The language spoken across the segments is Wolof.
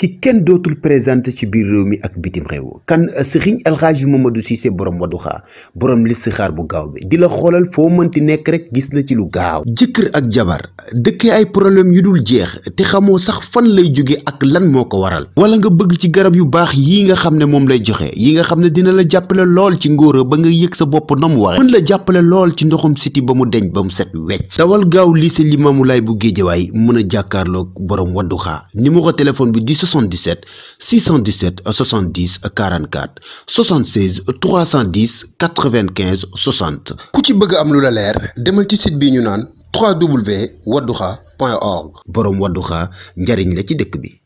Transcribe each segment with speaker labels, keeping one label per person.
Speaker 1: ki kenn dootul présenté ci biir réew mi ak bitim réew kan Serigne El Hadji Mamadou Cissé borom Wadduha borom listixaar bu gaaw bi di la xoolal foo mënti nekk rek gis la ci lu gaaw. jëkkër ak jabar dëkkee ay problème yu dul jeex te xamoo sax fan lay jóge ak lan moo ko waral wala nga bëgg ci garab yu baax yii nga xam ne moom lay joxe yi nga xam ne dina la jàppale lool ci ngóora ba nga yëg sa bopp na mu waxe mën la jàppale lool ci ndoxum siti ba mu deñ ba mu set wecc dawal gaaw lycée Limamoulaye bu Géejawaay mën a jàkkaarloog borom Wadduha numéro téléphone bi di 77 617 70 44 76 310 95 60 ku ci bëgg am lu la leer demal ci site bi ñu naan www.wadduha.org borom Wadduha njariñ la ci dëkk bi.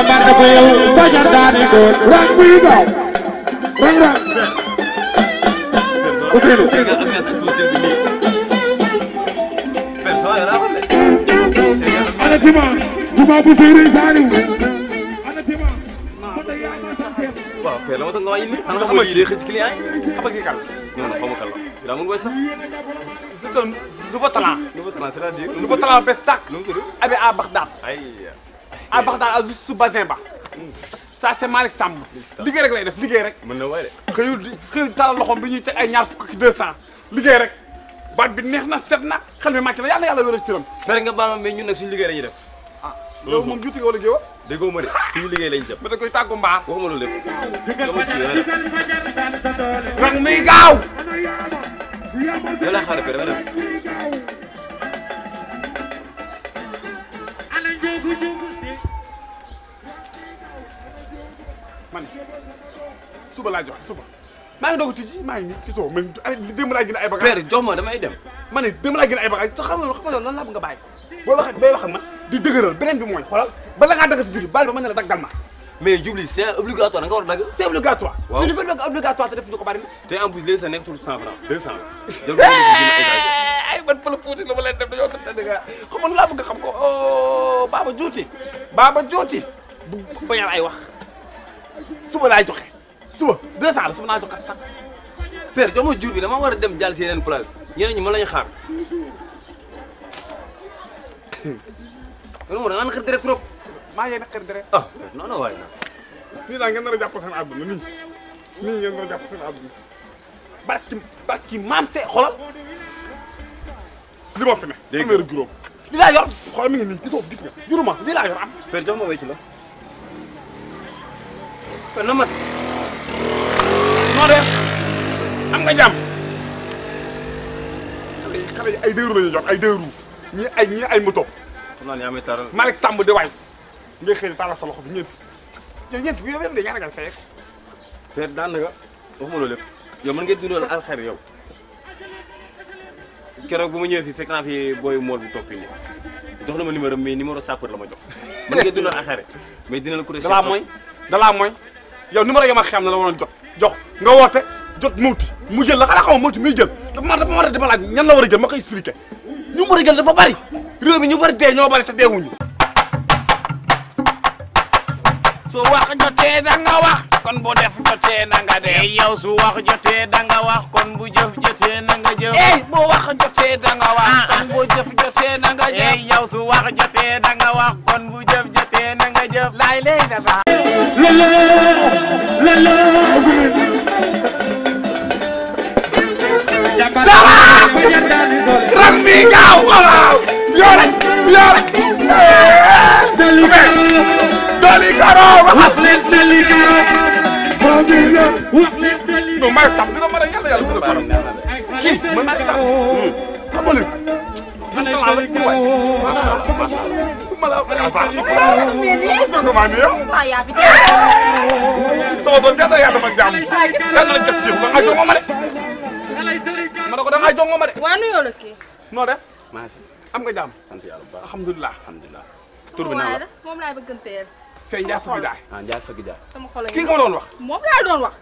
Speaker 2: Jambar da ko yow baña daani ko rang muy daw rang Ousseynou ana tima bu Serigne Saliou ana tima
Speaker 3: waaw père la ma tax nga wàññi lii xanaa xamal yi day xëcc client yi xam nga kii kan non non xamu kan la daa mu ngi koy sax c'est un nouveau talent c'est-à-dire nouveau talent bes tàkk nu mu tudd abi à Bagdad à Bagdad à juste su basin ba ça c'est Malick Samb liggéey rek lay def liggéey rek mën na waay de xëyul talal loxoom bi ñuy teg ay ñaar fukk ak 200 liggéey rek baat bi neex na set na xel mi màcc na yàlla wér ak cëram
Speaker 4: fere nga baal ma mais ñun nag suñu liggéey lañuy def
Speaker 3: yow moom juuti nga wala géewa
Speaker 4: déggoo ma de suñu liggéey lañu def
Speaker 3: ba da koy tàggu mbaa
Speaker 4: waxuma loolu lépp
Speaker 3: rang muy gaaw
Speaker 4: yow laa xaar fere dama dem
Speaker 3: man suba laa joxe suba maa ngi doog a tijji maa ngi nii gisoo man démb laa gën ay bagages
Speaker 4: père jox ma damay dem
Speaker 3: ma ne démb laa gën ay bagages te xam nga lan laa bëgg nga bàyyi boo waxee bay wax ak man di dëgëral beneen bi mooy xoolal bala ngaa dagg ci biir baal ba ma ne la daggal ma
Speaker 4: mais jubli c'est obligatoire nga war a dagg
Speaker 3: c'est obligatoire
Speaker 4: waaw
Speaker 3: su ñu obligatoire te def ñu ko bari
Speaker 4: te en plus léegi sa nekk tout 100 francs 200
Speaker 3: ay man pël Fuuti la ma leen def dañoo def Sénégal xam nga laa bëgg xam ko Baba Juuti bu bañal ay wax suba laay joxe suba 200 la suba naa joxe sax
Speaker 4: père jox ma jur bi dama war a dem jàll si yeneen place ñeneen ñi mën lañu xaar loolu moo da nga naqari deret trop
Speaker 3: maa ngi naqari deret
Speaker 4: ah non non waaye
Speaker 3: nii laa ngeen nar a jàpp seen àdduna nii ngeen nar a jàpp seen àdduna barki maam see xoolal li ma fi ne fanweeri juróom li laa yor xoolal mi ngi nii gisoo gis nga juruma li laa yor am
Speaker 4: père jox ma wecc la père na mat
Speaker 3: noo def am nga jàmm xale yi ay déeru la ñuy jox ay déeru ñii ay moto
Speaker 4: xam naa ne yaa may taral
Speaker 3: Malick Samb di waay ngay xëy taalal sa loxo bi ñeent bu yow yëpp de ñaata nga fay
Speaker 4: père daanaka waxuma loolu lépp yow mën ngeen dundal alxer yow keroog bu ma ñëwee fii fekk naa fi booy mool bu toog fii nii jox na ma numéro mais numéro sapeur la ma jox mën ngeen dundal alxer mais dina la coûter
Speaker 3: dalaa mooy yow numéro yi ma xam ne la waroon jox nga woote jot mawti mu jël la xanaa xaw ma mawti muy jël dafa ma war a dama laaj ñan la war a jël ma koy expliqué ñu war a jël dafa bari réew mi ñu bari dee ñoo bari te deewuñu
Speaker 2: su wax jotee da nga wax kon bu def jotee na nga def yow su wax jotee da nga wax kon bu jëf jotee na nga jëf bu wax jotee da nga wax kon bu jëf jotee na nga jëf yow su wax jotee da nga wax kon bu jëf jotee na nga jëf laay lay dafa
Speaker 3: ram mi gaaw waaw yoo rek dooli karo wax leen deli karo non may sam dina mën a yàlla yàlla gën a faram kii man ak sax xam nga léegi zone talent rek mu waay macha allah macha allah ma la wax sax dëgg maa nii yow sama doon gàttal yaa dama jàmm gàttal la gëstu yow da ngaa jongo ma de ma ne ko da ngaa jongo ma de
Speaker 5: waa nuyoo la kii
Speaker 3: noo def
Speaker 4: maa fi
Speaker 3: am nga jàmm
Speaker 4: sant yàlla bu baax
Speaker 3: alhamdulilah
Speaker 4: alhamdulilah tur bi naan la
Speaker 5: moom laay bëgganteel
Speaker 3: Sey Ndiaye Fagi Daay
Speaker 4: ah Ndiaye Fagi Daay
Speaker 5: sama xol
Speaker 3: kii nga ma doon wax
Speaker 5: moom laa doon wax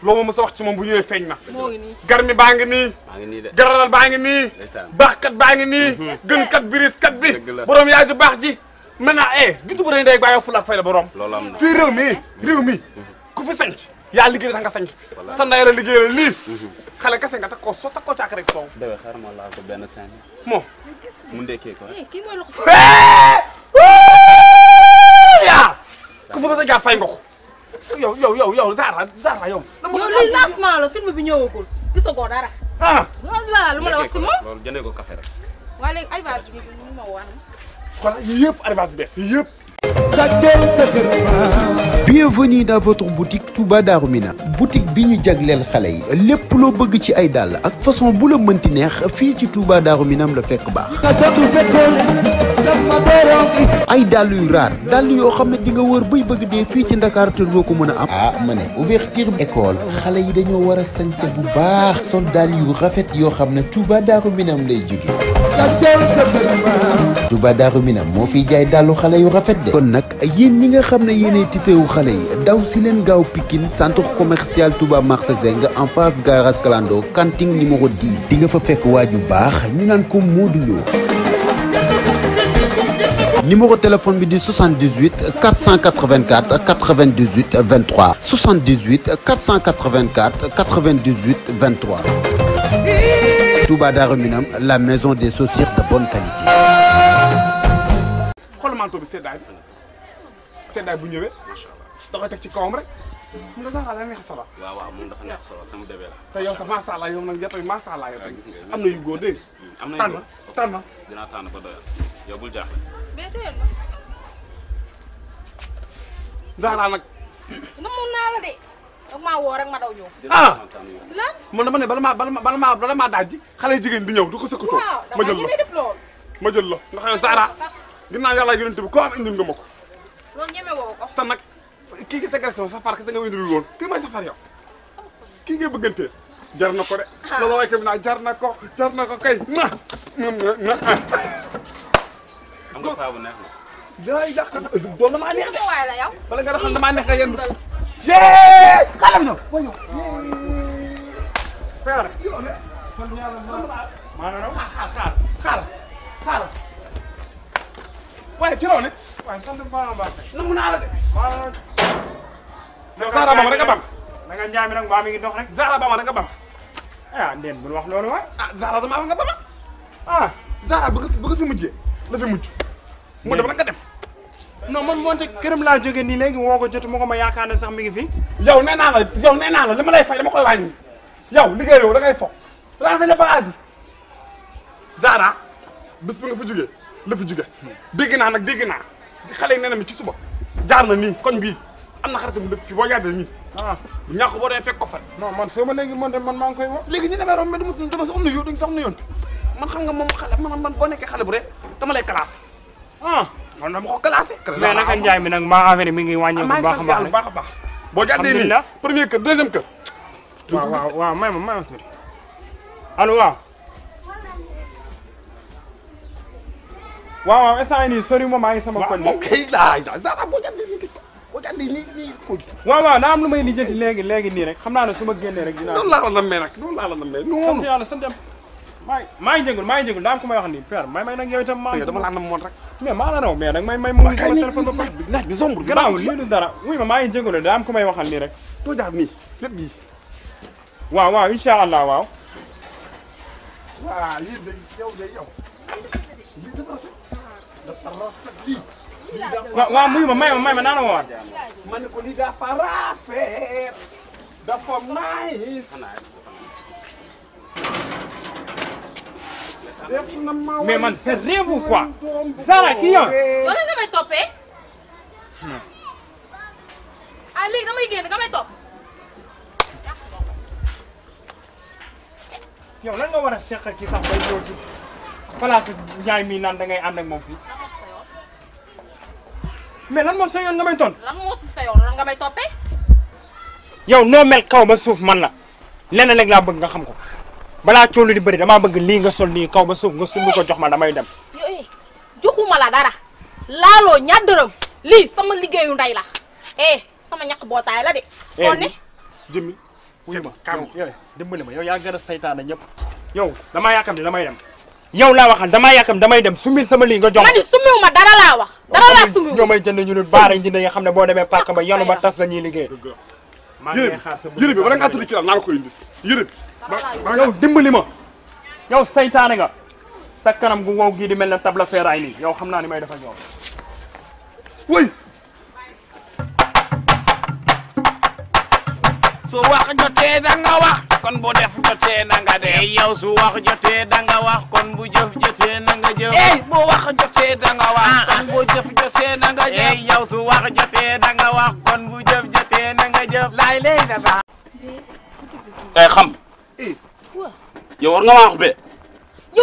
Speaker 3: loo ma mës a wax ci moom bu ñëwee feeñ na
Speaker 5: moo ngi nii
Speaker 3: garmi baa ngi nii
Speaker 4: maa ngi nii de
Speaker 3: garalal baa ngi nii
Speaker 4: ndeysaan
Speaker 3: baaxkat baa ngi nii gënkat biriskat bi
Speaker 4: Dëgg la.
Speaker 3: borom yaay ju baax ji maintenant juddu bu rëy day bàyyi ful ak fay la borom
Speaker 4: loolu am na
Speaker 3: fii réew mi ku fi sanc yaa liggéey tax nga sanc sa ndey la liggéey la lii xale kese nga takk ko caak rek soow
Speaker 4: dewe xar ma laal ko benn 5
Speaker 3: moo
Speaker 4: mu ndekkee ko
Speaker 5: kii mooy loxo
Speaker 3: yaa ku fa ma sa jaar fay nga ko yow Zara yow
Speaker 5: yow lii lancement la film bi ñëwagul gisagoo dara
Speaker 3: ah
Speaker 5: loolu la lu ma la wax si moom
Speaker 4: loolu jëndee ko café rek
Speaker 5: waa léegi arrivage bi ñu ma wax
Speaker 3: xoolal yii yëpp arrivage bees yii yëpp
Speaker 1: Bienvenue dans votre boutique Touba Darou Minam boutique bi ñu jagleel xale yi lépp loo bëgg ci ay dàll ak façon bu la mënti neex fii ci Touba Darou Minam la fekk baax ay dàll yu raar dàll yoo xam ne di nga wër bay bëgg dee fii ci Ndakaar te doo ko mën a am ah ma ne ouverture école xale yi dañoo war a sañse bu baax sol dàll yu rafet yoo xam ne Touba Darou Minam lay jóge Touba Darou Minam moo fiy jaay dàllu xale yu rafet de kon nag yéen ñi nga xam ne yéenay titeewu xale yi daw si leen gaaw Pikine centre commercial Touba marché Zeng en face garage Kalando kanting numéro 10 di nga fa fekk waaju baax ñu naan ko Modou Lo numéro téléphone bi di 78 484 98 23 78 484 98 23 Touba Darou Minam la maison des chaussures de bonne qualité.
Speaker 3: xool manteau bi seddaay bu ñëwee da koy teg ci kawam rek xam nga Zara la neex solo
Speaker 4: waaw moom dafa neex solo sama bébé la
Speaker 3: te yow sax macha allah yow nag jotoy macha allah yow am na yu góor dégg
Speaker 4: am
Speaker 3: tànn tànn
Speaker 4: dinaa tànn ba doyal yow bul jaaxle
Speaker 5: mais teel
Speaker 3: Zara nag
Speaker 5: na mun naa la de dag maa woo rek ma daw ñëw lan
Speaker 3: man dama ne bala maa daaj ji xale jigéen di ñëw du ko sëkkatoo
Speaker 5: waaw
Speaker 3: ma
Speaker 5: dama
Speaker 3: jël
Speaker 5: ñemee def loolu
Speaker 3: ma jël la ndax yow Zara ginnaaw yàlla yonent bi ko am indil nga ma ko
Speaker 5: loolu ñeme woo ko
Speaker 3: te nag kii ki sa sa far ki sa nga indil woon kii mooy sa far yow kii ngay bëggantee jar na ko de loolu waaye kay naa jar na ko kay
Speaker 4: am nga paa bu neex na
Speaker 3: day dàq doon damaa neex de
Speaker 5: waay la yow
Speaker 3: bala nga xam damaa neex nga yendu yee xalam na wayo père maanaam xaar waaye ci raw ne waaye sant baax a baax nangu naa la de yow Zara ba ma rek a bam
Speaker 6: da nga njaay mi nag mbaa mi ngi dox rek
Speaker 3: Zara ba ma rek a bam
Speaker 6: ah ndeen bul wax loolu waay
Speaker 3: ah Zara dama wax nga ba ma ah Zara bëgg fi mujjee la fi mujj mu dem rek nga def
Speaker 6: non man moonte këram laa jógee nii léegi woo ko jotu ma ko ma yaakaar ne sax mi ngi fi
Speaker 3: yow nee naa la li ma lay fay dama koy wàññi yow liggéey yow da ngay fo renseigné bagage yi Zara bés bi nga fi jógee la fi jóge dégg naa xale yi nee na mi ci suba jaar na nii koñ bii am na xaritam dëkk fi boo jaaree nii
Speaker 6: ah
Speaker 3: ñàkk boo dee fekk ko fa
Speaker 6: non man soo ma léegi man maa ngi koy woo
Speaker 3: léegi ñu demee romb mais dama sax am na yoon duñ sax am na yoon man xam nga moom xale man boo nekkee xale bu rek dama lay classé
Speaker 6: ah
Speaker 3: man dama ko classé
Speaker 6: mais naka njaay mi nag maa affaire mi ngi wàññeeku bu baax a baax
Speaker 3: baax a baax boo jàddee nii
Speaker 6: alhamdulilah
Speaker 3: premier kër deuxième kër
Speaker 6: waaw may ma tuuti allo waaw instant yii nii sori ma maa ngi sama koñ
Speaker 3: moom kay laay Zara boo jàddee nii gis ko boo jàddee nii ko gis
Speaker 6: waaw daa am lu may lijjanti léegi nii rek xam naa ne su ma génnee rek dinaa
Speaker 3: noonu laa la nammee nag noonu laa la nammee
Speaker 6: sant yàlla sant maa ngi jégalu daa am ku may wax nii père may nag yow itam
Speaker 3: dama laa namoon rek
Speaker 6: mais maa la raw mais nag may mu ngi sama téléphone ba pare
Speaker 3: naaj bi sombre bi
Speaker 6: gannaaw lii du dara wuy maa ngi jégalu daa am ku may waxal nii rek
Speaker 3: doo jaar nii lépp gi
Speaker 6: waaw incha allah waaw
Speaker 3: lii de yow lii dafa rafet lii
Speaker 6: waaw muy may ma naa la woowaat
Speaker 3: ma ne ko lii dafa rafet dafa nice
Speaker 6: mais man c'est rêve ou quoi Zara kii yow
Speaker 5: wala nga may toppee léegi damay génn nga may topp
Speaker 6: yow lan nga war a seq ki sax bay ñëw ci place Ndiaye mii naan da ngay ànd ak moom fii. mais lan moo sa yoon nga may ton.
Speaker 5: lan moo si sa yoon lan nga may toppee.
Speaker 6: yow noo mel kaw ba suuf man la leneen rek laa bëgg nga xam ko balaa coono di bëri damaa bëgg lii nga sol nii kaw ba suuf nga sumb ko jox ma damay dem.
Speaker 5: yooyu joxuma la dara laaloo ñaar dërëm lii sama liggéeyu ndey la sama ñàkk bootaay la de. kon ne
Speaker 6: jëmmi wuyu ma yow dimbali ma yow yaa gën a saytaane ñëpp yow damaa yàkkam ne damay dem yow laa waxal damaa yàkkam damay dem sumil sama lii nga jox
Speaker 5: ma ni sumiw ma dara laa wax dara laa sumiw
Speaker 6: ñoo may jënd ñu ne baara jënd nga xam ne boo demee pàkk ba yanu ba tas la ñuy liggéey maa ngi xaar sa
Speaker 3: yére bi bala ngaa tudd ci la naa la ko indi yére bi
Speaker 6: yow dimbali ma yow saytaane nga sa kanam gu wow gii di mel ne table feeraay nii yow xam naa ni may def ak yow
Speaker 3: way
Speaker 2: su wax jotee da nga wax kon bu def jotee na nga def yow su wax jotee da nga wax kon bu jëf jotee na nga jëf bu wax jotee da nga wax kon bu jëf jotee na nga jëf yow su wax jotee da nga wax kon bu jëf jotee na nga jëf laay lay dafa
Speaker 4: xam yow war nga ma wax be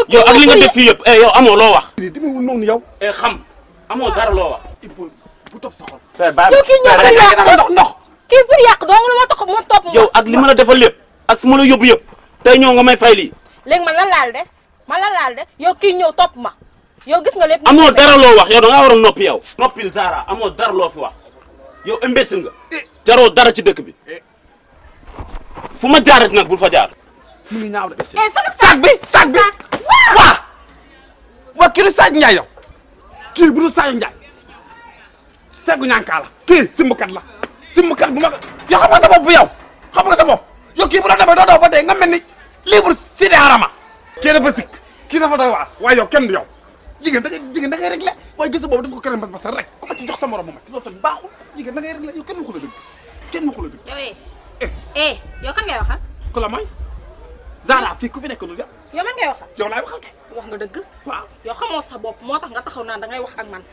Speaker 4: yow ak li nga def fii yëpp yow amoo loo wax
Speaker 3: demewul noonu yow
Speaker 4: xam amoo dara loo wax
Speaker 3: bu topp sa xol
Speaker 5: yow kii ñëw ndox kii pour yàq dong lu ma tax ma topp
Speaker 4: yow ak li ma la defal lépp ak fu ma la yóbbu yëpp tey ñoo nga may fay lii
Speaker 5: léegi man lan laal def yow kii ñëw topp ma yow gis nga lépp
Speaker 4: amoo dara loo wax yow da ngaa war a noppi yow noppil Zara amoo dara loo fi wax yow imbécile nga jaroo dara ci dëkk bi fu ma jaarat nag bul fa jaar
Speaker 3: mu ngi ñaaw de
Speaker 2: sac bi waa kii du Sadio Ndiaye yow
Speaker 3: kii bu dul Sadio Ndiaye seggu ñànkaa la kii simbukat la simbukat bu mag yow xam nga sa bopp yow xam nga sa bopp yow kii bu doon demee doo daw ba tey nga mel ni livre si de harama kii dafa sikk kii dafa doy waar waaye yow kenn du yow jigéen da ngay réglé waaye gis boobu dafa ko kërëm bas rek ku ma ci jox sa morom bu mag loolu tamit baaxul jigéen da ngay réglé yow kenn waxu la dëgg kenn waxu la dëgg
Speaker 5: yow kan ngay waxal
Speaker 3: ku la mooy Zara fii ku fi nekk du yow
Speaker 5: yow man ngay waxal
Speaker 3: yow laay waxal kay
Speaker 5: wax nga dëgg
Speaker 3: waaw
Speaker 5: yow xamoo sa bopp moo tax nga taxaw naan da ngay wax ak man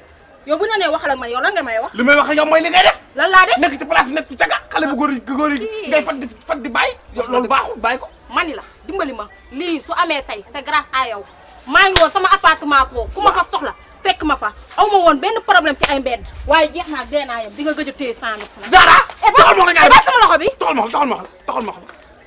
Speaker 5: yow bu ñu nee waxal ak man yow lan nga may wax
Speaker 3: li may wax ak yow mooy li ngay def
Speaker 5: lan laa def
Speaker 3: nekk ci place bi nekk ci caga xale bu góor yi ngay fat di bàyyi loolu baaxul bàyyi ko
Speaker 5: mani la dimbali ma lii su amee tey c'est grâce à yow maa ngi woon sama appartement ko ku ma fa soxla fekk ma fa aw ma woon benn problème ci ay mbedd waaye jeex naa dee naa yem di nga gëj a téye 100 000
Speaker 3: Zara taxal ma ko ngay
Speaker 5: bàyyi sama loxo bi
Speaker 3: taxal ma ko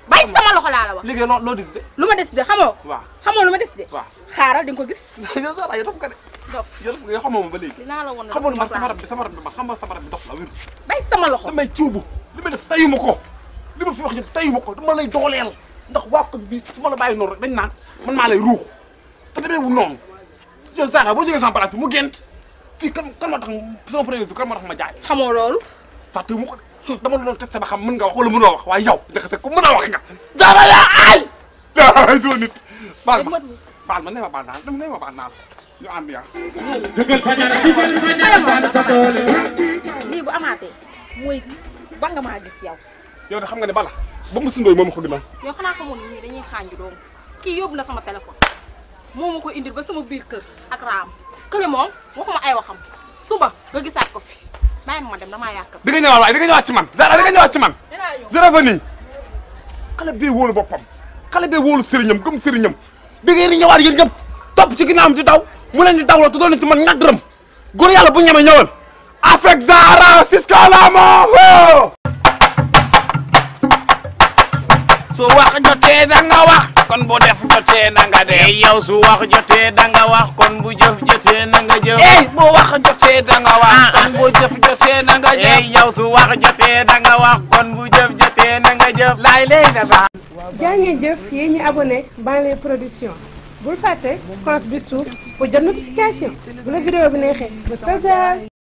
Speaker 5: bàyyi sama loxo laa la wax
Speaker 3: léegi loo décidé
Speaker 5: lu ma décidé xamoo
Speaker 3: waaw
Speaker 5: xamoo lu ma décidé
Speaker 3: waaw
Speaker 5: xaaral di nga ko gis
Speaker 3: yow Zara yow dof nga de
Speaker 5: dof
Speaker 3: yow xamoo ma ba léegi
Speaker 5: dinaa la woon
Speaker 3: xamoon man sama rab bi man xam nga sama rab bi dof la wér
Speaker 5: bàyyi sama loxo
Speaker 3: damay ciubu li may def tayuma ko li ma fi wax yëpp tayuma ko dama lay dooleel ndax waa ko bi su ma la bàyyi noonu rek dañ naan man maa lay ruux te demeewul noonu yow Zara boo jógee sama place bi mu gént fii kan moo tax sama premier jour kan moo tax ma jaay
Speaker 5: xamoo loolu
Speaker 3: fàttewuma ko de dama la doon testé ba xam mën nga wax wala mënoo wax waaye yow jaxate ko mën a wax nga Zara yaa ay doo nit baal ma ne ma baal naa ne ma baal naa ñu ambiance
Speaker 5: lii bu amaatee mooy ba nga maa gis yow
Speaker 3: yow de xam nga ne bala ba mu sundooy moom ma ko gënal
Speaker 5: yow xanaa xamoon ni ñii dañuy xànju doom kii yóbbu na sama téléphone moo ma ko indil ba sama biir kër ak raam kële moom waxuma ay waxam suba nga gisaat ko fi bàyyi ma dem damaa yàq
Speaker 3: di nga ñëwaat waaye di nga ñëwaat ci man Zara di nga ñëwaat ci man zéro veni xale bee wóolu boppam xale bee wóolu sëriñam gëm sëriñam da ngeen di ñëwaat yéen ñëpp topp ci ginnaawam di daw mu leen di dawloo te doon nañ ci man ñatt dërëm góor yàlla bu ñeme ñëwal avec Zara Cisco Lamo
Speaker 2: su wax jotee da nga wax kon bu def jotee na nga def yow su wax jotee da nga wax kon bu jëf jotee na nga jëf bu wax jotee da nga wax kon bu jëf jotee na nga jëf yow su wax jotee da nga wax kon bu jëf jotee na nga jëf laay lay dafa
Speaker 7: jaa ngeen jëf yéen ñi abonné Banlieue Production bul fàtte cloche bi suuf pour jot notification bu la vidéo bi neexee ba